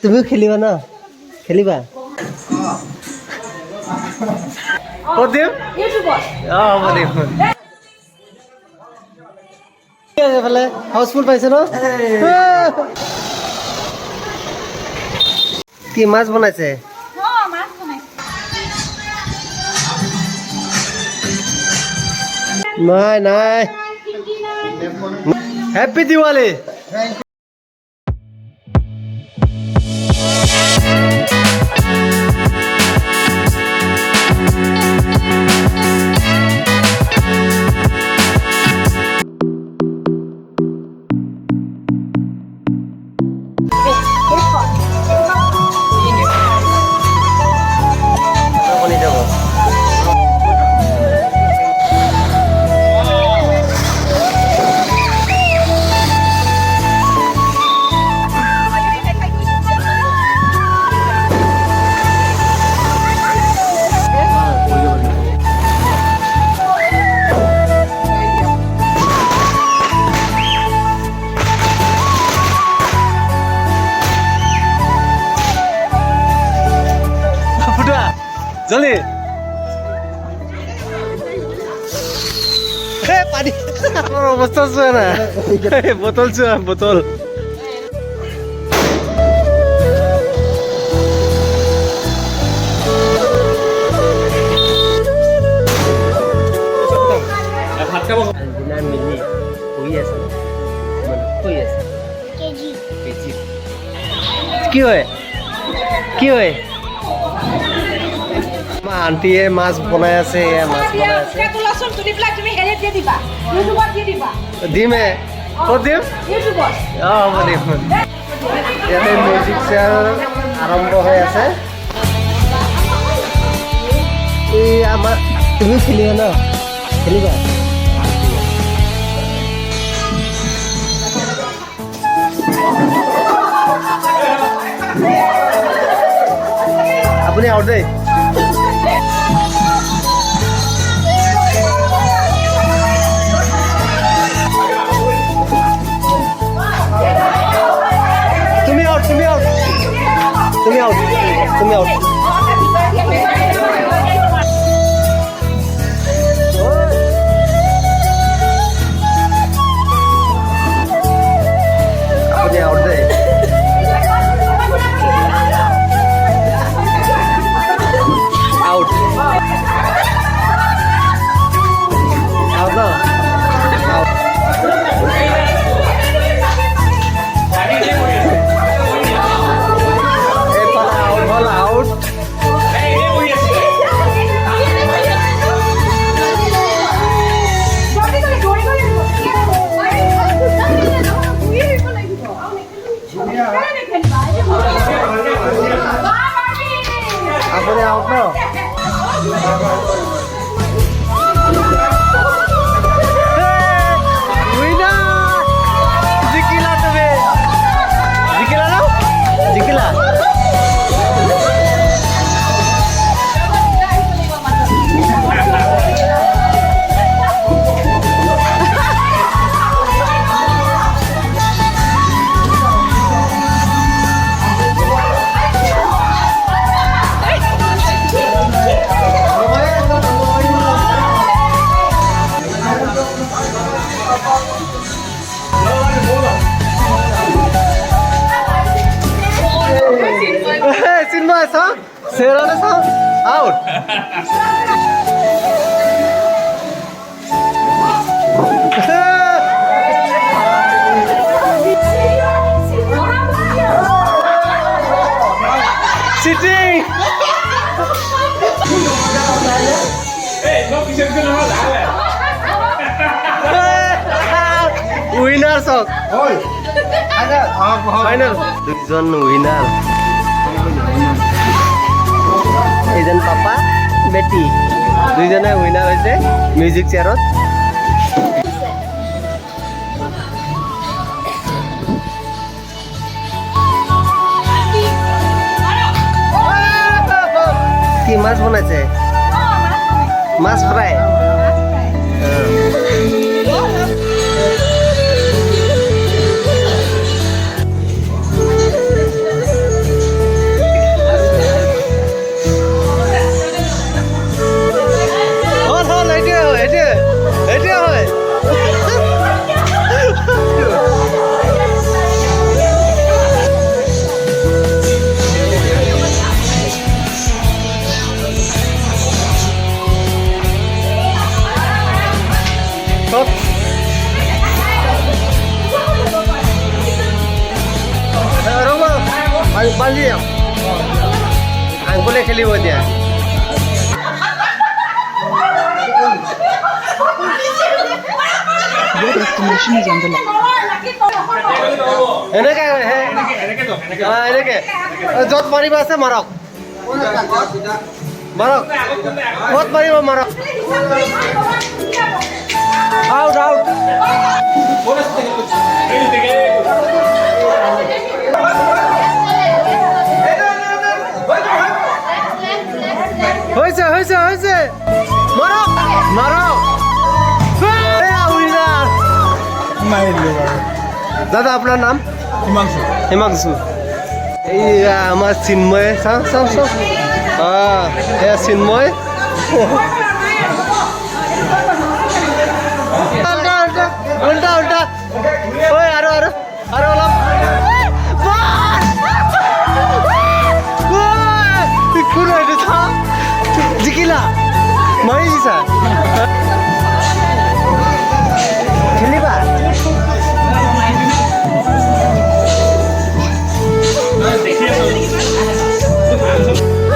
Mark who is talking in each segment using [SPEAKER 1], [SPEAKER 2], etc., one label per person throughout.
[SPEAKER 1] তুমিও খেলিবা ন খেলিবা ক'ত দিম অঁ হ'ব দিম এইফালে হাউচফুল পাইছে ন কি মাছ বনাইছে নাই নাই হ্যাপি দিওয়ালি জলদি পানী আমার অবস্থা চুয়া না বোতল চুয়া বোতল মিলি শুই আছে শুই আছে কি হয় কি হয় আন্টিয়ে মাছ বনাই আছে মাছ বনাই আছে দিমে ক'ত দিম অঁ হ'ব দিম ইয়াতে মিউজিক চেয়াৰ আৰম্ভ হৈ আছে এই আমাৰ তুমি খেলিবা ন খেলিবা আপুনি আউট দেই তুমি আউট তুমি আউট আপনি আউট দেয় আউট আউট না আউট আপনি আউট না জিকিলা তুমি জিকিলা না জিকিলা চিন্ময় চাওঁ চেহেৰালৈ চাওঁ আউট চিটিং উইনাৰ চাওক ফাইনেল দুজন উইনাৰ এইজন পাপা বেটি দুইজনে উইনাৰ হৈছে মিউজিক চেয়াৰত কি মাছ বনাইছে মাছ ফ্ৰাই বান্ধি দিয়ক আংকুলে খেলিব এতিয়া এনেকে এনেকে য'ত মাৰিব আছে মাৰক মাৰক ক'ত মাৰিব মাৰক আউট আউট হৈছে হৈছে হৈছে মাৰক মাৰক দাদা আপোনাৰ নাম
[SPEAKER 2] হিমাংশু
[SPEAKER 1] হিমাংশু এইয়া আমাৰ চিন্ময় চাওঁ চাওঁ চাওঁ এয়া চিন্ময় উল্টা উল্টা ঐ আৰু আৰু আৰু অলপ কোন এইটো চা জিকিলা মাৰি দিছা খেলিবা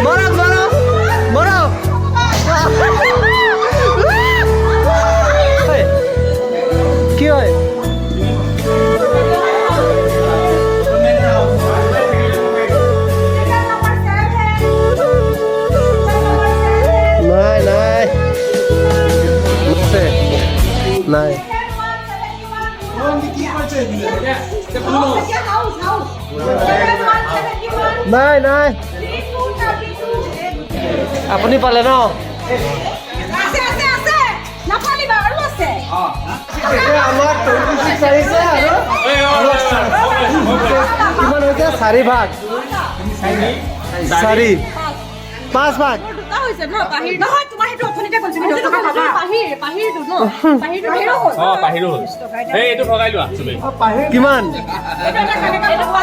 [SPEAKER 1] মাৰক মাৰক মাৰক কি হয় নাই নাই নাই নাই নাই আপুনি পালে ন আমাৰ 26 আহিছে আৰু কিমান হৈছে 4 ভাগ 4 5 ভাগ কিমান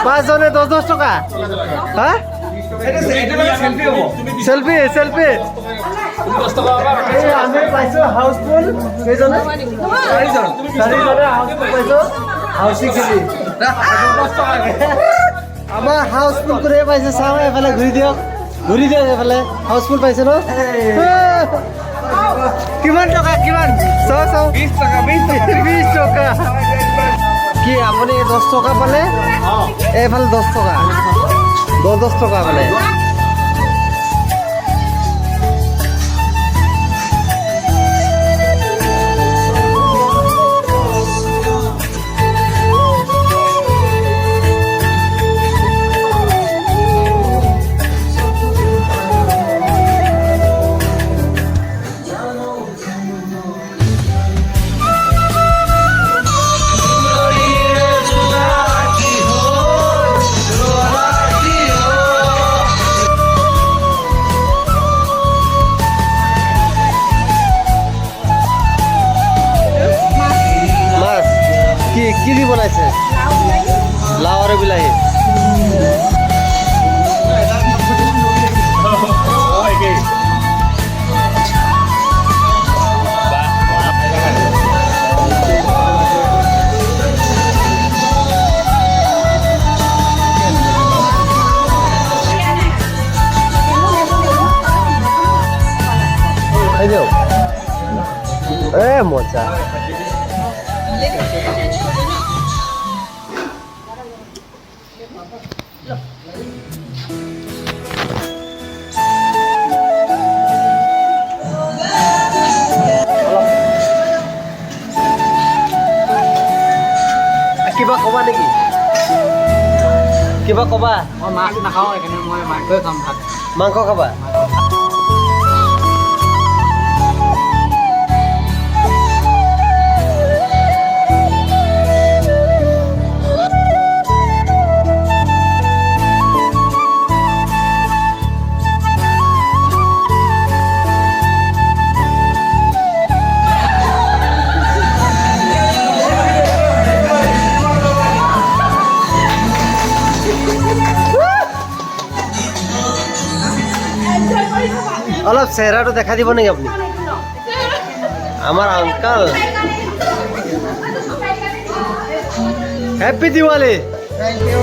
[SPEAKER 1] 5 জনে 10 টকা হা সেলফি সেলফি আমি পাইছো হাউসফুল কেইজনে 4জনে হাউসফুল পাইছো হাউসি খেলি আমাৰ হাউসফুল করে পাইছে চাও এফালে ঘুরি দিয়ক এফালে হাউসফুল পাইছে ন কিমান টকা কিমান চাও চাও 20 টকা 20 টকা কি আপুনি 10 টকা পালে এফালে 10 টকা 10 টকা মানে কি দি বনাইছে লাউ আৰু বিলাহী মজা কিবা কবা নেকি কিবা কবা
[SPEAKER 2] মই মাছ নাখাওঁ এইকাৰণে মই মাংসই খাম ভাত
[SPEAKER 1] মাংস খাবা অলপ চেহাৰাটো দেখা দিব নেকি আপুনি আমাৰ uncle happy Diwali
[SPEAKER 2] thank you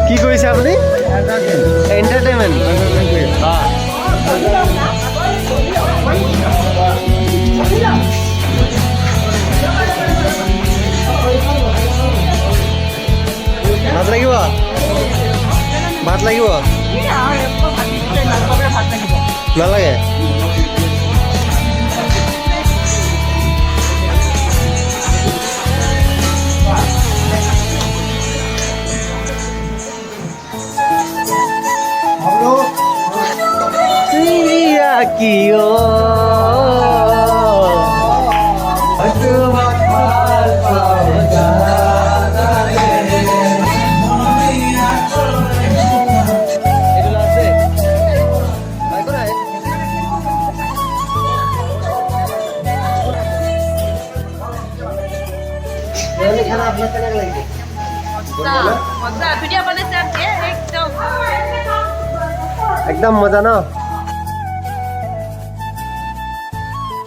[SPEAKER 1] কি কৰিছে আপুনি এণ্টাৰটেইনমেণ্ট ভাত লাগিব ভাত লাগিব নালাগে Iya kio एकदम मजा ना